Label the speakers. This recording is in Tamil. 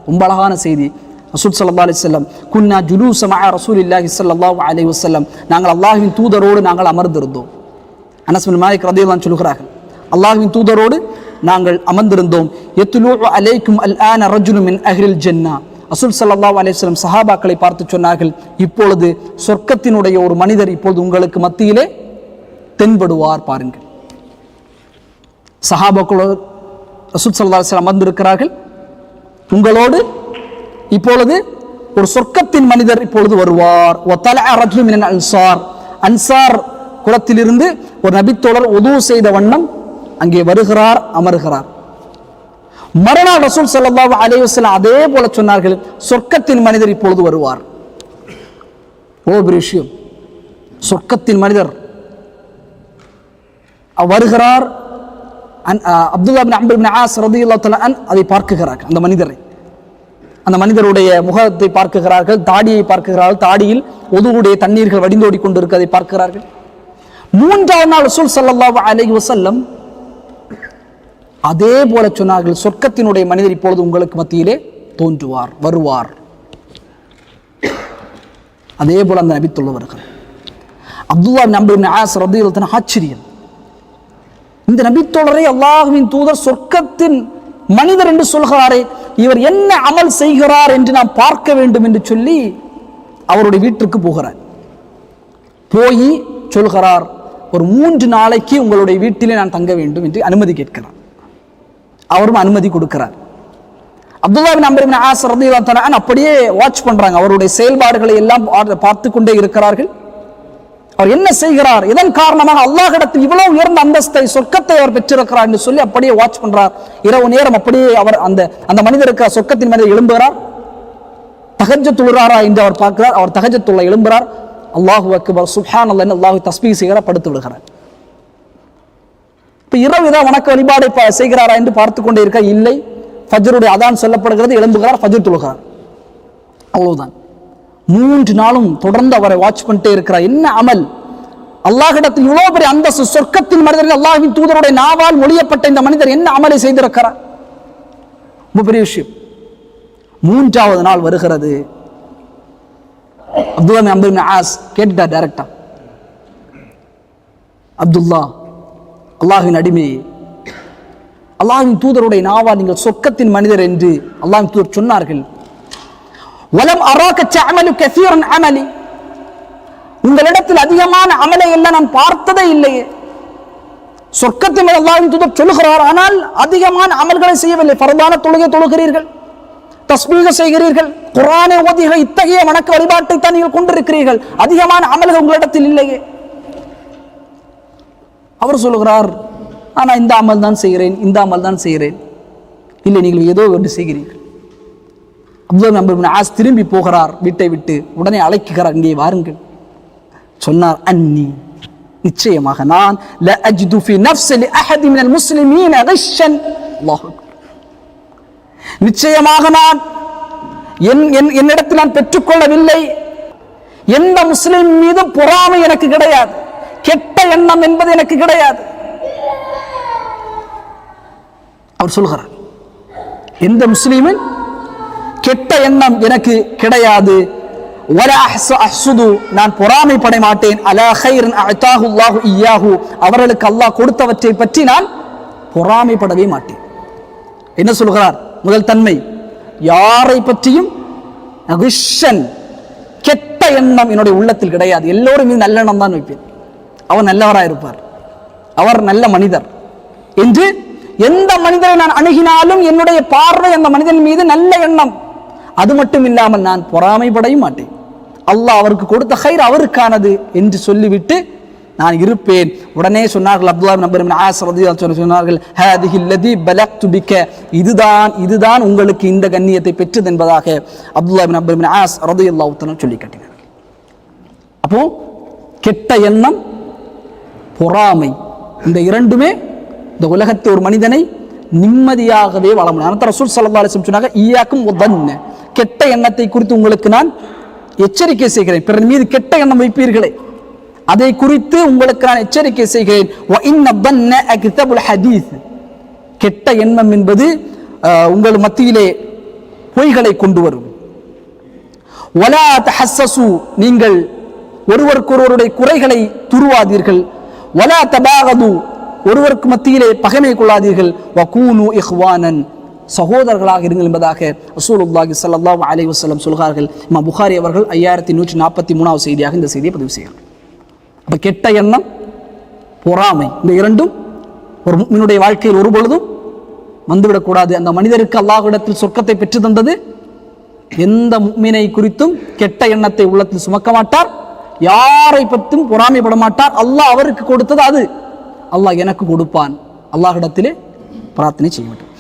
Speaker 1: ரொம்ப அழகான செய்தி. ரசூல் ஸல்லல்லாஹு அலைஹி வஸல்லம் குன்னா ஜுலூஸ மஅ ரசூலில்லாஹி ஸல்லல்லாஹு அலைஹி வஸல்லம், நாங்கள் அல்லாஹ்வின் தூதரோடு நாங்கள் அமர்ந்திருந்தோம். அனஸ் பின் மாலிக் ரலியல்லாஹு அன்ஹு சொல்கிறார்கள், அல்லாஹ்வின் தூதரோடு நாங்கள் அமர்ந்திருந்தோம். யத்லூஉ அலைக்கும் அல்ஆன ரஜுலுன் மின் அஹ்லில் ஜன்னah. ரசூல் ஸல்லல்லாஹு அலைஹி வஸல்லம் சஹாபாக்களை பார்த்து சொன்னார்கள், இப்பொழுது சொர்க்கத்தினுடைய ஒரு மனிதர் இப்பொழுது உங்களுக்கு மத்தியிலே தென்படுவார் பாருங்கள். சஹாபாக்களோடு ரசூல் ஸல்லல்லாஹு அலைஹி வஸல்லம் அமர்ந்திருக்கிறார்கள், உங்களோடு இப்பொழுது ஒரு சொர்க்கத்தின் மனிதர் இப்பொழுது வருவார். அன்சார் குலத்திலிருந்து ஒரு நபித்தோழர் உது செய்த வண்ணம் அங்கே வருகிறார், அமர்கிறார். மறுநாள் ரசூல் ஸல்லல்லாஹு அலைஹி வஸல்லம் அதே போல சொன்னார்கள், சொர்க்கத்தின் மனிதர் இப்பொழுது வருவார். பெரிய விஷயம், சொர்க்கத்தின் மனிதர் வருகிறார். அப்துல்லா பின் அம்ர் பின் ஆஸ் ரலியல்லாஹு தஆலா அன்ஹு அதை பார்க்கிறார்கள். அந்த மனிதருடைய முகத்தை பார்க்கிறார்கள், தாடியை பார்க்கிறார்கள், தாடியில் ஒதுவுடைய தண்ணீர்கள் வடிந்தோடி கொண்டிருக்கிறதை பார்க்கிறார்கள். மூன்றாவது நாள் ரசூல் ஸல்லல்லாஹு அலைஹி வஸல்லம் அதே போல சொன்னார்கள், சொர்க்கத்தினுடைய மனிதர் இப்பொழுது உங்களுக்கு மத்தியிலே தோன்றுவார், வருவார். அதே போல அந்த நபி சொல்லுவார்கள். அப்துல்லா பின் அம்ர் பின் ஆஸ் ரலியல்லாஹு தஆலா ஆச்சரியம், இந்த நபித்தோழரை அல்லாஹ்வின் தூதர் சொர்க்கத்தின் மனிதர் என்று சொல்கிறாரே, இவர் என்ன அமல் செய்கிறார் என்று நாம் பார்க்க வேண்டும் என்று சொல்லி அவருடைய வீட்டிற்கு போகிறார். போய் சொல்கிறார், ஒரு 3 நாளைக்கு உங்களுடைய வீட்டிலே நான் தங்க வேண்டும் என்று அனுமதி கேட்கிறார். அவரும் அனுமதி கொடுக்கிறார். அப்துல்லா பின் அம்ர் பின் ஆஸ் ரலியல்லாஹு தஆலா அன்ஹு அப்படியே வாட்ச் பண்றாங்க, அவருடைய செயல்பாடுகளை எல்லாம் பார்த்து கொண்டே இருக்கிறார்கள். அவர் என்ன செய்கிறார், இதன் காரணமாக அல்லாஹ்விடத்தில் இவ்வளவு உயர்ந்த அந்தஸ்தை, சொர்க்கத்தை அவர் பெற்றிருக்கிறார் என்று சொல்லி அப்படியே வாட்ச் பண்றார். இரவு நேரம் அப்படியே அவர் அந்த மனிதருக்கு, சொர்க்கத்தின் மனிதர் எழும்புகிறார். தஹஜ்ஜத் தொழுகிறாரா என்று அவர் பார்க்கிறார். அவர் தஹஜ்ஜத் தொழ எழும்புகிறார். அல்லாஹு அக்பர் சுப்ஹானல்லாஹ் என்று அல்லாஹ்வை தஸ்பீஹ் செய்கிறார், படுத்து விடுகிறார். இப்ப இரவு ஏதாவது வணக்க வழிபாடை செய்கிறாரா என்று பார்த்து கொண்டே இருக்க, இல்லை. ஃபஜ்ருடைய அதான் சொல்லப்படுகிறது, எழும்புகிறார், ஃபஜ்ர் தொழுகிறார். அவ்வளவுதான். 3 நாளும் தொடர்ந்து அவரை வாட்ச் பண்ணிட்டே இருக்கிறார். என்ன அமல், அல்லாஹ்விடத்தில் இவ்வளவு பெரிய அந்தஸ்து, சொர்க்கத்தின் மனிதர்கள், அல்லாஹ்வின் தூதருடைய நாவால் மொழியப்பட்ட இந்த மனிதர் என்ன அமலை செய்திருக்கிறார், ரொம்ப பெரிய விஷயம். 3வது நாள் வருகிறது. அப்துல்லா பின் அம்ர் பின் ஆஸ் கேட்டுட்டார் டைரக்டா, அப்துல்லா, அல்லாஹ்வின் அடிமை, அல்லாஹ்வின் தூதருடைய நாவால் நீங்கள் சொர்க்கத்தின் மனிதர் என்று அல்லாஹ்வின் தூதர் சொன்னார்கள். வலம் அராக தஅமலு கஸீரன் அமலி, உங்களிடத்தில் அதிகமான அமலை எல்லாம் நான் பார்த்ததே இல்லையே. சொர்க்கத்தின் மேல் அல்லாஹ்வின் தூதர் சொல்லுகிறார், ஆனால் அதிகமான அமல்களை செய்யவில்லை. ஃபர்தான தொழுகை தொழுகிறீர்கள், தஸ்பீஹ் செய்கிறீர்கள், குர்ஆனை ஓதுகிறீர்கள், இத்தகைய வணக்க வழிபாட்டை தான் நீங்கள் கொண்டிருக்கிறீர்கள், அதிகமான அமல்கள் உங்களிடத்தில் இல்லையே. அவர் சொல்லுகிறார், ஆனா இந்த அமல் தான் செய்கிறேன், இந்த அமல் தான் செய்கிறேன். இல்லை, நீங்கள் ஏதோ ஒன்று செய்கிறீர்கள். அப்துல்லா பின் அம்ர் பின் ஆஸ் திரும்பி போகிறார் வீட்டை விட்டு. உடனே அழைக்கிறார், இங்கே வாருங்கள். சொன்னார், அன்னி, நிச்சயமாக நான் லா அஜிது ஃபீ நஃப்ஸி லி அஹதி மினல் முஸ்லிமீன கிஷன், அல்லாஹ் அக்பர், நிச்சயமாக நான் என்னிடத்தில் நான் பெற்றுக்கொள்ளவில்லை, எந்த முஸ்லிம் மீதும் பொறாமை எனக்கு கிடையாது, கெட்ட எண்ணம் என்பது எனக்கு கிடையாது. அவர் சொல்கிறார், எந்த முஸ்லிமின் கெட்ட எண்ணம் எனக்கு கிடையாது. நான் பொறாமைப்பட மாட்டேன். அலா கைரன் அஅதாஹு அல்லாஹு இய்யாஹு, அவர்களுக்கு அல்லாஹ் கொடுத்தவற்றை பற்றி நான் பொறாமைப்படவே மாட்டேன். என்ன சொல்கிறார், முதல் தன்மை, யாரை பற்றியும் கெட்ட எண்ணம் என்னுடைய உள்ளத்தில் கிடையாது. எல்லோரும் மீது நல்லெண்ணம் தான் வைப்பேன். அவர் நல்லவராக இருப்பார், அவர் நல்ல மனிதர் என்று எந்த மனிதரை நான் அணுகினாலும் என்னுடைய பார்வை அந்த மனிதன் மீது நல்ல எண்ணம். அது மட்டும் இல்லாமல் நான் பொறாமைப்படையும் மாட்டேன். அல்லாஹ் அவருக்கு கொடுத்த கைர் அவருக்கானது என்று சொல்லிவிட்டு நான் இருப்பேன். உடனே சொன்னார்கள், அப்துல்லா பின் அம்ர் பின் ஆஸ் ரலியல்லாஹு அன்ஹு சொன்னார்கள், ஹாதிஹி அல்லதி பலக்து பிக, இதுதான் உங்களுக்கு இந்த கண்ணியத்தை பெற்றது என்பதாக அப்துல்லா பின் அம்ர் பின் ஆஸ் ரலியல்லாஹு அன்ஹு சொல்லி காட்டினார்கள். அப்போ கெட்ட எண்ணம், பொறாமை, இந்த இரண்டுமே இந்த உலகத்தை ஒரு மனிதனை நிம்மதியாகவே வாழ முடியும். ரசூல் ஸல்லல்லாஹு அலைஹி வஸல்லம் சொன்னாங்க, ஈயாக்கும் வதன்ன, கெட்ட எண்ணத்தை குறித்து உங்களுக்கு நான் எச்சரிக்கை செய்கிறேன். பிறர் மீது கெட்ட எண்ணம் வைப்பீர்களே, அதை குறித்து உங்களுக்கு நான் எச்சரிக்கை செய்கிறேன். வ இன்ன தன்ன அக்தபுல் ஹதீஸ், கெட்ட எண்ணம் என்பது உங்கள் மத்தியிலே பொய்களை கொண்டு வரும். வலா தஹஸ்ஸசு, நீங்கள் ஒருவருக்கொருவருடைய குறைகளை துருவாதீர்கள். வலா தபாகது, ஒருவருக்கு மத்தியிலே பகைமை கொள்ளாதீர்கள். வகூனு இஹ்வானன், சகோதரர்களாக இருங்கள் என்பதாக ரசூலுல்லாஹி ஸல்லல்லாஹு அலைஹி வஸல்லம் சொல்கிறார்கள். இமாம் புகாரி அவர்கள் 5143வது செய்தியாக இந்த செய்தியை பதிவு செய்கிறார். அப்ப கெட்ட எண்ணம், பொறாமை, இந்த இரண்டும் ஒரு முஃமினுடைய வாழ்க்கையில் ஒருபொழுதும் வந்துவிடக்கூடாது. அந்த மனிதருக்கு அல்லாஹ்விடத்தில் சொர்க்கத்தை பெற்று தந்தது, எந்த முஃமினை குறித்தும் கெட்ட எண்ணத்தை உள்ளத்தில் சுமக்க மாட்டார், யாரை பற்றும் பொறாமைப்பட மாட்டார். அல்லாஹ் அவருக்கு கொடுத்தது அது அல்லாஹ் எனக்கு கொடுப்பான், அல்லாஹ்விடத்திலே பிரார்த்தனை செய்ய வேண்டும்.